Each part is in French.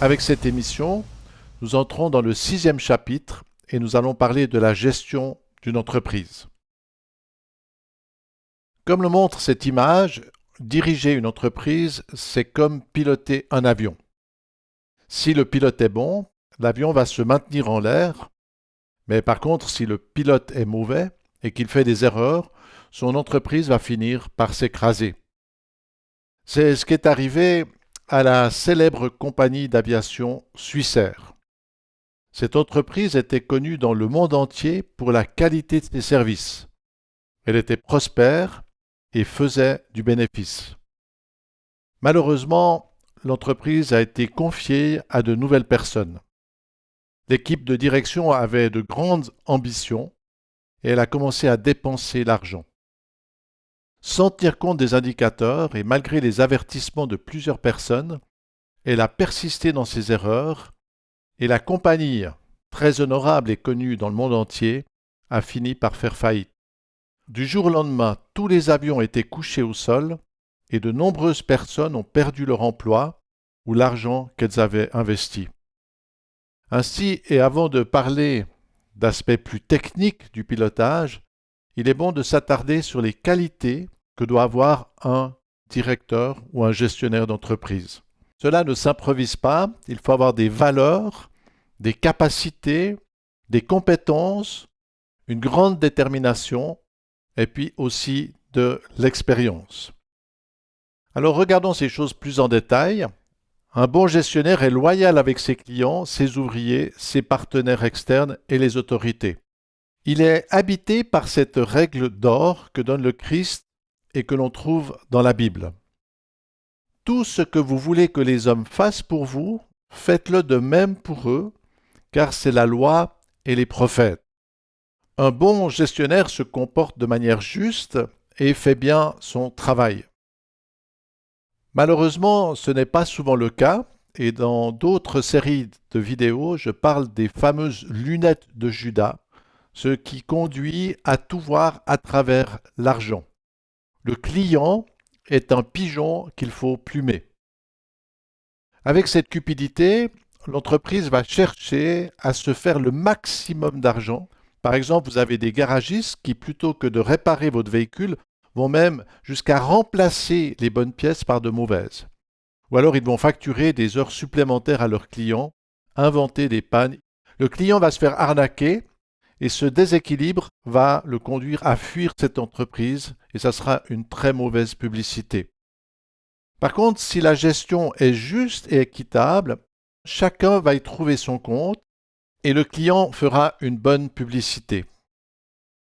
Avec cette émission, nous entrons dans le 6e chapitre et nous allons parler de la gestion d'une entreprise. Comme le montre cette image, diriger une entreprise, c'est comme piloter un avion. Si le pilote est bon, l'avion va se maintenir en l'air, mais par contre, si le pilote est mauvais et qu'il fait des erreurs, son entreprise va finir par s'écraser. C'est ce qui est arrivé à la célèbre compagnie d'aviation Swissair. Cette entreprise était connue dans le monde entier pour la qualité de ses services. Elle était prospère et faisait du bénéfice. Malheureusement, l'entreprise a été confiée à de nouvelles personnes. L'équipe de direction avait de grandes ambitions et elle a commencé à dépenser l'argent. Sans tenir compte des indicateurs et malgré les avertissements de plusieurs personnes, elle a persisté dans ses erreurs et la compagnie, très honorable et connue dans le monde entier, a fini par faire faillite. Du jour au lendemain, tous les avions étaient couchés au sol et de nombreuses personnes ont perdu leur emploi ou l'argent qu'elles avaient investi. Ainsi, et avant de parler d'aspects plus techniques du pilotage, il est bon de s'attarder sur les qualités que doit avoir un directeur ou un gestionnaire d'entreprise. Cela ne s'improvise pas, il faut avoir des valeurs, des capacités, des compétences, une grande détermination et puis aussi de l'expérience. Alors regardons ces choses plus en détail. Un bon gestionnaire est loyal avec ses clients, ses ouvriers, ses partenaires externes et les autorités. Il est habité par cette règle d'or que donne le Christ et que l'on trouve dans la Bible. Tout ce que vous voulez que les hommes fassent pour vous, faites-le de même pour eux, car c'est la loi et les prophètes. Un bon gestionnaire se comporte de manière juste et fait bien son travail. Malheureusement, ce n'est pas souvent le cas, et dans d'autres séries de vidéos, je parle des fameuses lunettes de Judas, ce qui conduit à tout voir à travers l'argent. Le client est un pigeon qu'il faut plumer. Avec cette cupidité, l'entreprise va chercher à se faire le maximum d'argent. Par exemple, vous avez des garagistes qui, plutôt que de réparer votre véhicule, vont même jusqu'à remplacer les bonnes pièces par de mauvaises. Ou alors ils vont facturer des heures supplémentaires à leurs clients, inventer des pannes. Le client va se faire arnaquer et ce déséquilibre va le conduire à fuir cette entreprise et ça sera une très mauvaise publicité. Par contre, si la gestion est juste et équitable, chacun va y trouver son compte et le client fera une bonne publicité.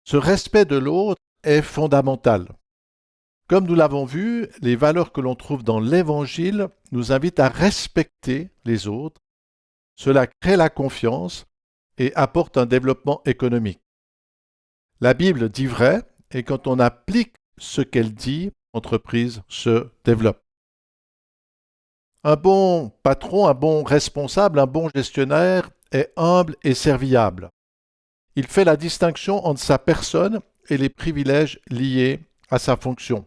Ce respect de l'autre est fondamental. Comme nous l'avons vu, les valeurs que l'on trouve dans l'Évangile nous invitent à respecter les autres. Cela crée la confiance et apporte un développement économique. La Bible dit vrai et quand on applique ce qu'elle dit, l'entreprise se développe. Un bon patron, un bon responsable, un bon gestionnaire est humble et serviable. Il fait la distinction entre sa personne et les privilèges liés à sa fonction.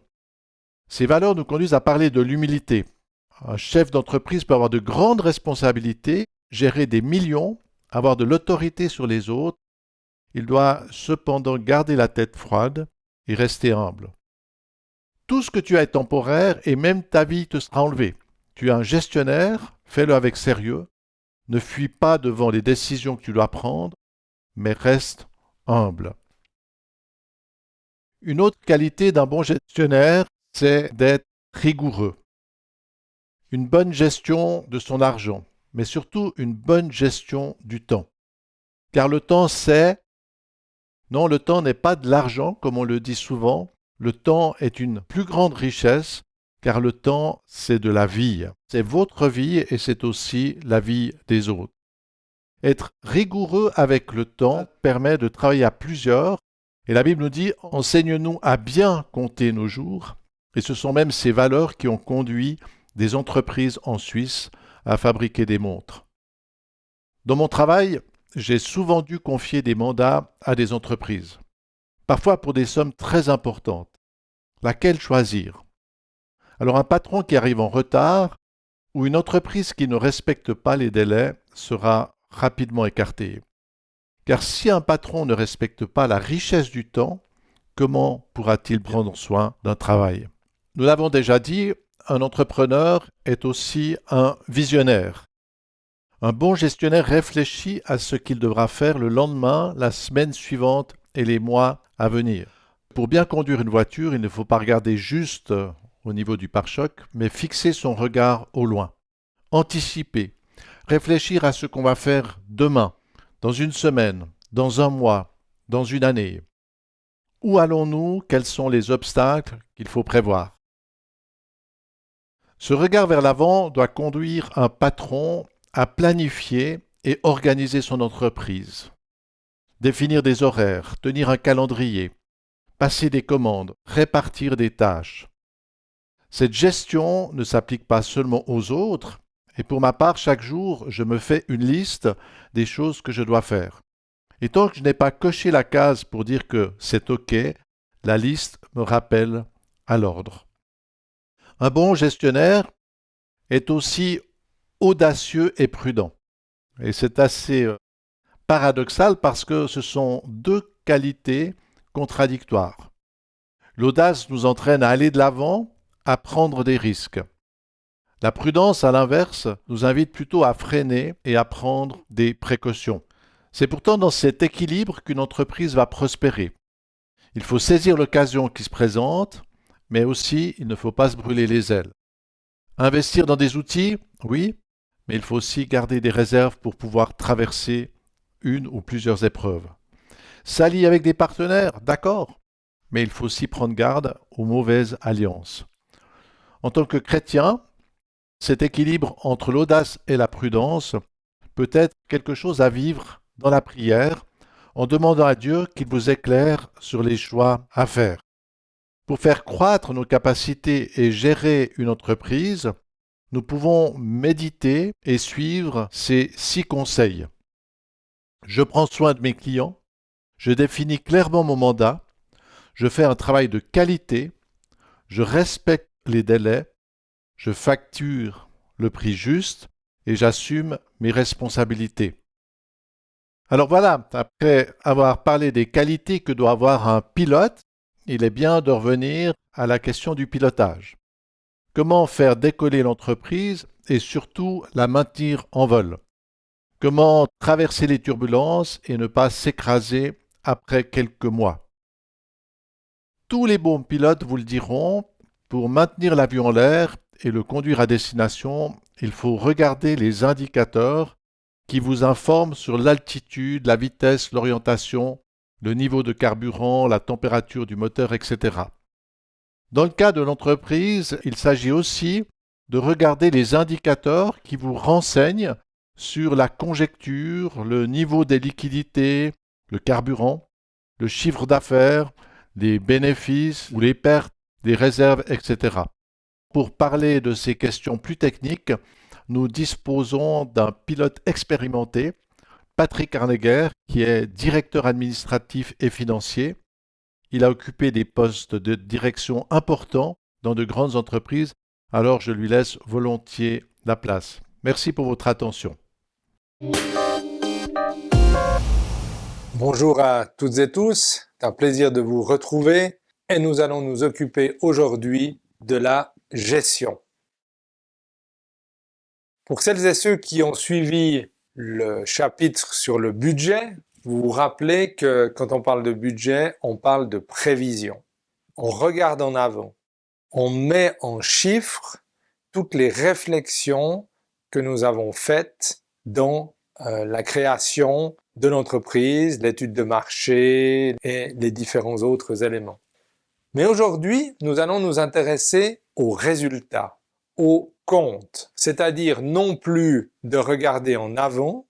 Ces valeurs nous conduisent à parler de l'humilité. Un chef d'entreprise peut avoir de grandes responsabilités, gérer des millions, avoir de l'autorité sur les autres. Il doit cependant garder la tête froide et rester humble. Tout ce que tu as est temporaire et même ta vie te sera enlevée. Tu es un gestionnaire, fais-le avec sérieux. Ne fuis pas devant les décisions que tu dois prendre, mais reste humble. Une autre qualité d'un bon gestionnaire, c'est d'être rigoureux. Une bonne gestion de son argent, mais surtout une bonne gestion du temps. Car le temps, non, le temps n'est pas de l'argent, comme on le dit souvent. Le temps est une plus grande richesse, car le temps, c'est de la vie. C'est votre vie et c'est aussi la vie des autres. Être rigoureux avec le temps permet de travailler à plusieurs. Et la Bible nous dit, enseigne-nous à bien compter nos jours. Et ce sont même ces valeurs qui ont conduit des entreprises en Suisse à fabriquer des montres. Dans mon travail, j'ai souvent dû confier des mandats à des entreprises, parfois pour des sommes très importantes. Laquelle choisir? Alors un patron qui arrive en retard ou une entreprise qui ne respecte pas les délais sera rapidement écartée. Car si un patron ne respecte pas la richesse du temps, comment pourra-t-il prendre soin d'un travail? Nous l'avons déjà dit, un entrepreneur est aussi un visionnaire. Un bon gestionnaire réfléchit à ce qu'il devra faire le lendemain, la semaine suivante et les mois à venir. Pour bien conduire une voiture, il ne faut pas regarder juste au niveau du pare-choc, mais fixer son regard au loin. Anticiper, réfléchir à ce qu'on va faire demain, dans une semaine, dans un mois, dans une année. Où allons-nous? Quels sont les obstacles qu'il faut prévoir? Ce regard vers l'avant doit conduire un patron à planifier et organiser son entreprise, définir des horaires, tenir un calendrier, passer des commandes, répartir des tâches. Cette gestion ne s'applique pas seulement aux autres, et pour ma part, chaque jour, je me fais une liste des choses que je dois faire. Et tant que je n'ai pas coché la case pour dire que c'est OK, la liste me rappelle à l'ordre. Un bon gestionnaire est aussi audacieux et prudent. Et c'est assez paradoxal parce que ce sont deux qualités contradictoires. L'audace nous entraîne à aller de l'avant, à prendre des risques. La prudence, à l'inverse, nous invite plutôt à freiner et à prendre des précautions. C'est pourtant dans cet équilibre qu'une entreprise va prospérer. Il faut saisir l'occasion qui se présente, mais aussi il ne faut pas se brûler les ailes. Investir dans des outils, oui, mais il faut aussi garder des réserves pour pouvoir traverser une ou plusieurs épreuves. S'allier avec des partenaires, d'accord, mais il faut aussi prendre garde aux mauvaises alliances. En tant que chrétien, cet équilibre entre l'audace et la prudence peut être quelque chose à vivre dans la prière en demandant à Dieu qu'il vous éclaire sur les choix à faire. Pour faire croître nos capacités et gérer une entreprise, nous pouvons méditer et suivre ces 6 conseils. Je prends soin de mes clients, je définis clairement mon mandat, je fais un travail de qualité, je respecte les délais, je facture le prix juste et j'assume mes responsabilités. Alors voilà, après avoir parlé des qualités que doit avoir un pilote, il est bien de revenir à la question du pilotage. Comment faire décoller l'entreprise et surtout la maintenir en vol? Comment traverser les turbulences et ne pas s'écraser après quelques mois? Tous les bons pilotes vous le diront, pour maintenir l'avion en l'air et le conduire à destination, il faut regarder les indicateurs qui vous informent sur l'altitude, la vitesse, l'orientation, le niveau de carburant, la température du moteur, etc. Dans le cas de l'entreprise, il s'agit aussi de regarder les indicateurs qui vous renseignent sur la conjecture, le niveau des liquidités, le carburant, le chiffre d'affaires, les bénéfices ou les pertes, les réserves, etc. Pour parler de ces questions plus techniques, nous disposons d'un pilote expérimenté, Patrick Arneguer, qui est directeur administratif et financier. Il a occupé des postes de direction importants dans de grandes entreprises, alors je lui laisse volontiers la place. Merci pour votre attention. Bonjour à toutes et tous, c'est un plaisir de vous retrouver et nous allons nous occuper aujourd'hui de la gestion. Pour celles et ceux qui ont suivi le chapitre sur le budget, vous vous rappelez que quand on parle de budget, on parle de prévision. On regarde en avant, on met en chiffres toutes les réflexions que nous avons faites dans la création de l'entreprise, l'étude de marché et les différents autres éléments. Mais aujourd'hui, nous allons nous intéresser aux résultats, aux comptes, c'est-à-dire non plus de regarder en avant,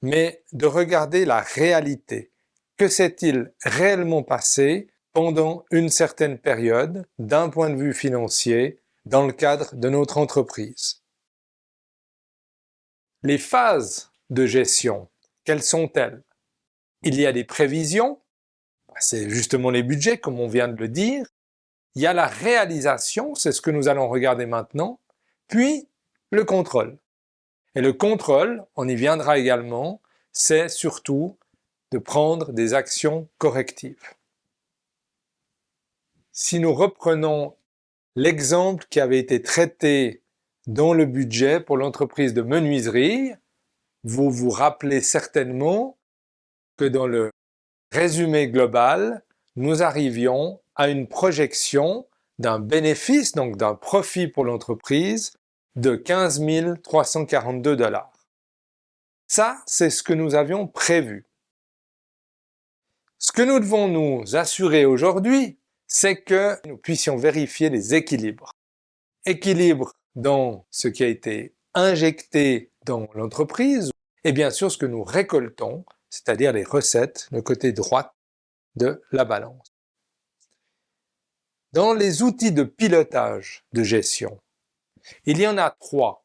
mais de regarder la réalité. Que s'est-il réellement passé pendant une certaine période, d'un point de vue financier, dans le cadre de notre entreprise? Les phases de gestion, quelles sont-elles? Il y a des prévisions, c'est justement les budgets, comme on vient de le dire. Il y a la réalisation, c'est ce que nous allons regarder maintenant. Puis, le contrôle. Et le contrôle, on y viendra également, c'est surtout de prendre des actions correctives. Si nous reprenons l'exemple qui avait été traité dans le budget pour l'entreprise de menuiserie, vous vous rappelez certainement que dans le résumé global, nous arrivions à une projection d'un bénéfice, donc d'un profit pour l'entreprise, de 15 342 $. Ça, c'est ce que nous avions prévu. Ce que nous devons nous assurer aujourd'hui, c'est que nous puissions vérifier les équilibres. Équilibre dans ce qui a été injecté dans l'entreprise et bien sûr ce que nous récoltons, c'est-à-dire les recettes, le côté droit de la balance. Dans les outils de pilotage de gestion, il y en a 3.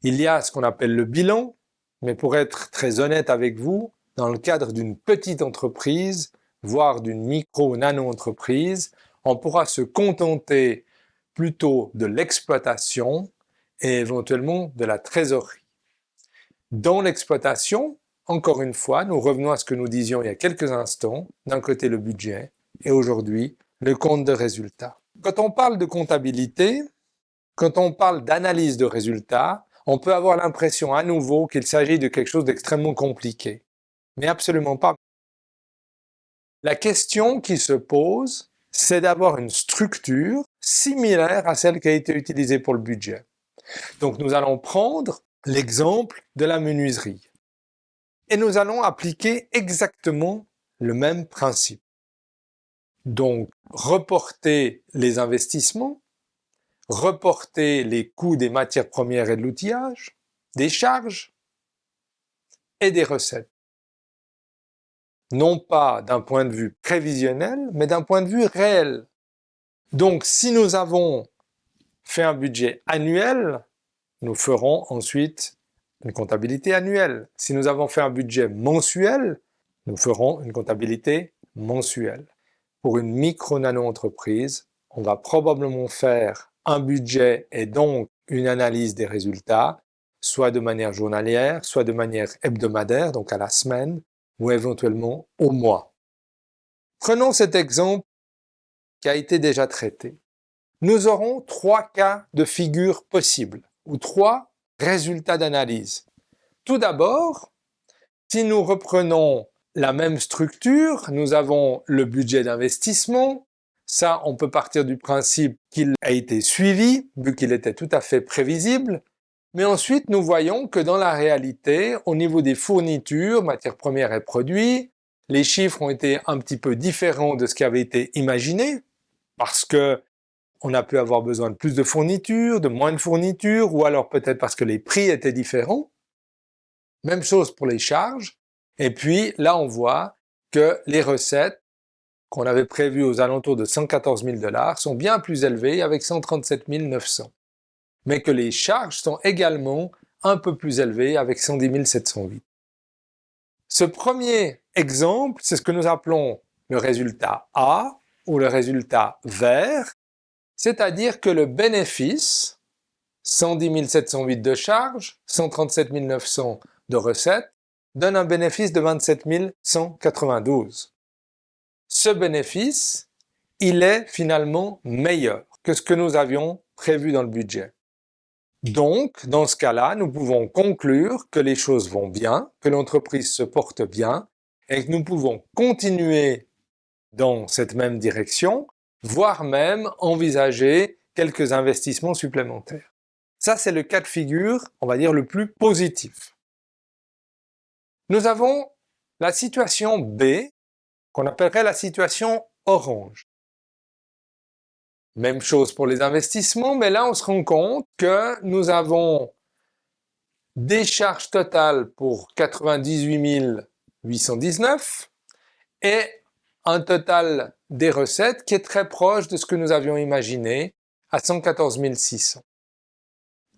Il y a ce qu'on appelle le bilan, mais pour être très honnête avec vous, dans le cadre d'une petite entreprise, voire d'une micro ou nano-entreprise, on pourra se contenter plutôt de l'exploitation et éventuellement de la trésorerie. Dans l'exploitation, encore une fois, nous revenons à ce que nous disions il y a quelques instants, d'un côté le budget et aujourd'hui le compte de résultat. Quand on parle de comptabilité, quand on parle d'analyse de résultats, on peut avoir l'impression à nouveau qu'il s'agit de quelque chose d'extrêmement compliqué. Mais absolument pas. La question qui se pose, c'est d'avoir une structure similaire à celle qui a été utilisée pour le budget. Donc nous allons prendre l'exemple de la menuiserie. Et nous allons appliquer exactement le même principe. Donc reporter les investissements, reporter les coûts des matières premières et de l'outillage, des charges et des recettes. Non pas d'un point de vue prévisionnel, mais d'un point de vue réel. Donc si nous avons fait un budget annuel, nous ferons ensuite une comptabilité annuelle. Si nous avons fait un budget mensuel, nous ferons une comptabilité mensuelle. Pour une micro-nano-entreprise, on va probablement faire un budget et donc une analyse des résultats, soit de manière journalière, soit de manière hebdomadaire, donc à la semaine, ou éventuellement au mois. Prenons cet exemple qui a été déjà traité. Nous aurons 3 cas de figure possibles, ou 3 résultats d'analyse. Tout d'abord, si nous reprenons la même structure, nous avons le budget d'investissement. Ça, on peut partir du principe qu'il a été suivi, vu qu'il était tout à fait prévisible. Mais ensuite, nous voyons que dans la réalité, au niveau des fournitures, matières premières et produits, les chiffres ont été un petit peu différents de ce qui avait été imaginé, parce que on a pu avoir besoin de plus de fournitures, de moins de fournitures, ou alors peut-être parce que les prix étaient différents. Même chose pour les charges. Et puis là, on voit que les recettes qu'on avait prévues aux alentours de 114 000 $ sont bien plus élevées avec 137 900. Mais que les charges sont également un peu plus élevées avec 110 708. Ce premier exemple, c'est ce que nous appelons le résultat A ou le résultat vert, c'est-à-dire que le bénéfice, 110 708 de charges, 137 900 de recettes, donne un bénéfice de 27 192. Ce bénéfice, il est finalement meilleur que ce que nous avions prévu dans le budget. Donc, dans ce cas-là, nous pouvons conclure que les choses vont bien, que l'entreprise se porte bien et que nous pouvons continuer dans cette même direction, voire même envisager quelques investissements supplémentaires. Ça, c'est le cas de figure, on va dire, le plus positif. Nous avons la situation B, qu'on appellerait la situation orange. Même chose pour les investissements, mais là on se rend compte que nous avons des charges totales pour 98 819 et un total des recettes qui est très proche de ce que nous avions imaginé à 114 600.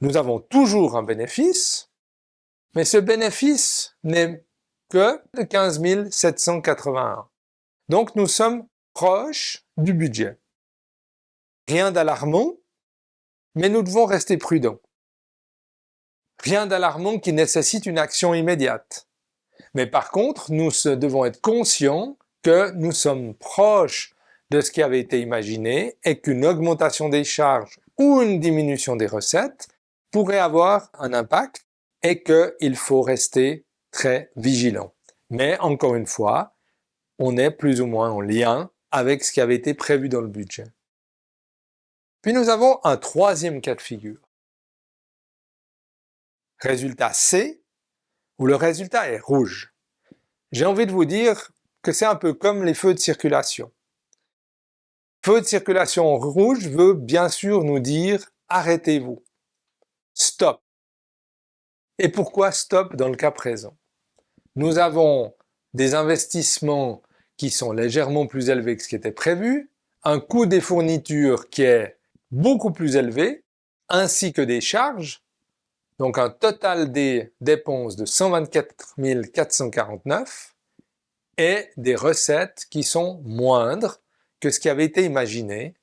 Nous avons toujours un bénéfice, mais ce bénéfice n'est que de 15 781. Donc nous sommes proches du budget. Rien d'alarmant, mais nous devons rester prudents. Rien d'alarmant qui nécessite une action immédiate. Mais par contre, nous devons être conscients que nous sommes proches de ce qui avait été imaginé et qu'une augmentation des charges ou une diminution des recettes pourrait avoir un impact et qu'il faut rester très vigilant. Mais encore une fois, on est plus ou moins en lien avec ce qui avait été prévu dans le budget. Puis nous avons un troisième cas de figure. Résultat C, où le résultat est rouge. J'ai envie de vous dire que c'est un peu comme les feux de circulation. Feu de circulation rouge veut bien sûr nous dire arrêtez-vous, stop. Et pourquoi stop dans le cas présent? Nous avons des investissements qui sont légèrement plus élevés que ce qui était prévu, un coût des fournitures qui est beaucoup plus élevé, ainsi que des charges, donc un total des dépenses de 124 449 et des recettes qui sont moindres que ce qui avait été imaginé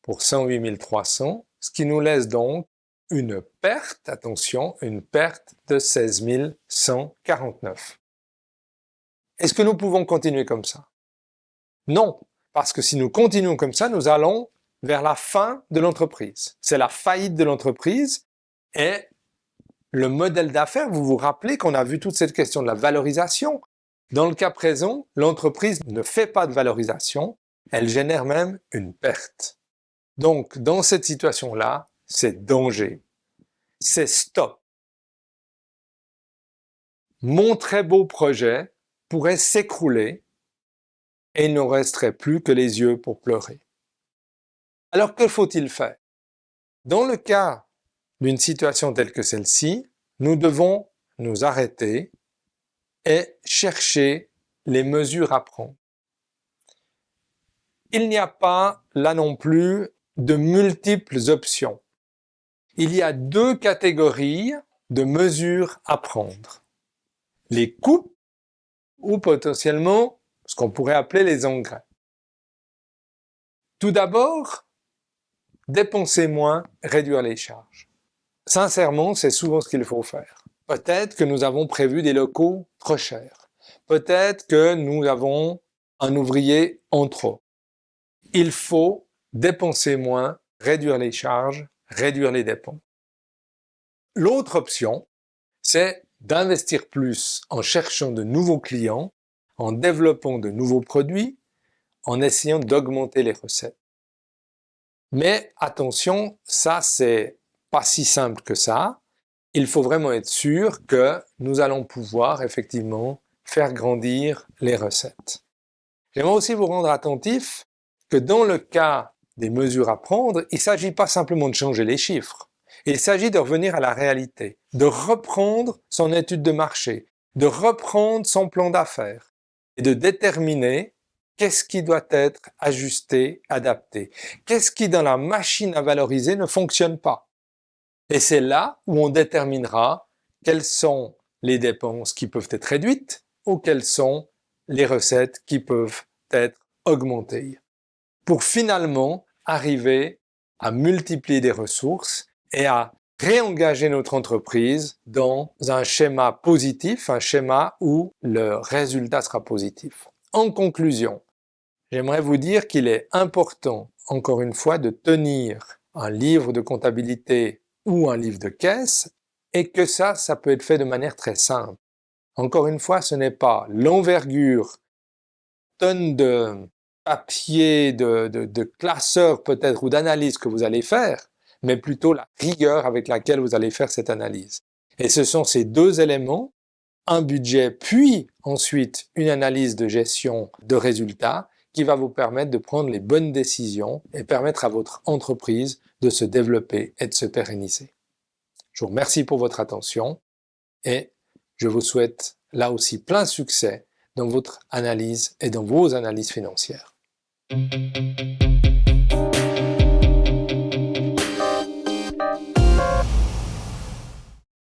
pour 108 300, ce qui nous laisse donc une perte, attention, une perte de 16 149. Est-ce que nous pouvons continuer comme ça? Non, parce que si nous continuons comme ça, nous allons vers la fin de l'entreprise. C'est la faillite de l'entreprise et le modèle d'affaires, vous vous rappelez qu'on a vu toute cette question de la valorisation. Dans le cas présent, l'entreprise ne fait pas de valorisation, elle génère même une perte. Donc, dans cette situation-là, c'est danger. C'est stop. Mon très beau projet pourrait s'écrouler et il ne resterait plus que les yeux pour pleurer. Alors, que faut-il faire? Dans le cas d'une situation telle que celle-ci, nous devons nous arrêter et chercher les mesures à prendre. Il n'y a pas, là non plus, de multiples options. Il y a deux catégories de mesures à prendre. Les coupes ou potentiellement ce qu'on pourrait appeler les engrais. Tout d'abord, dépenser moins, réduire les charges. Sincèrement, c'est souvent ce qu'il faut faire. Peut-être que nous avons prévu des locaux trop chers. Peut-être que nous avons un ouvrier en trop. Il faut dépenser moins, réduire les charges, réduire les dépenses. L'autre option, c'est d'investir plus en cherchant de nouveaux clients, en développant de nouveaux produits, en essayant d'augmenter les recettes. Mais attention, ça c'est pas si simple que ça. Il faut vraiment être sûr que nous allons pouvoir effectivement faire grandir les recettes. J'aimerais aussi vous rendre attentif que dans le cas des mesures à prendre, il ne s'agit pas simplement de changer les chiffres. Il s'agit de revenir à la réalité, de reprendre son étude de marché, de reprendre son plan d'affaires et de déterminer qu'est-ce qui doit être ajusté, adapté, qu'est-ce qui dans la machine à valoriser ne fonctionne pas. Et c'est là où on déterminera quelles sont les dépenses qui peuvent être réduites ou quelles sont les recettes qui peuvent être augmentées, pour finalement arriver à multiplier des ressources et à réengager notre entreprise dans un schéma positif, un schéma où le résultat sera positif. En conclusion, j'aimerais vous dire qu'il est important, encore une fois, de tenir un livre de comptabilité ou un livre de caisse et que ça peut être fait de manière très simple. Encore une fois, ce n'est pas l'envergure, tonnes de papier, de classeurs peut-être ou d'analyse que vous allez faire, mais plutôt la rigueur avec laquelle vous allez faire cette analyse. Et ce sont ces deux éléments, un budget puis ensuite une analyse de gestion de résultats qui va vous permettre de prendre les bonnes décisions et permettre à votre entreprise de se développer et de se pérenniser. Je vous remercie pour votre attention et je vous souhaite là aussi plein succès dans votre analyse et dans vos analyses financières.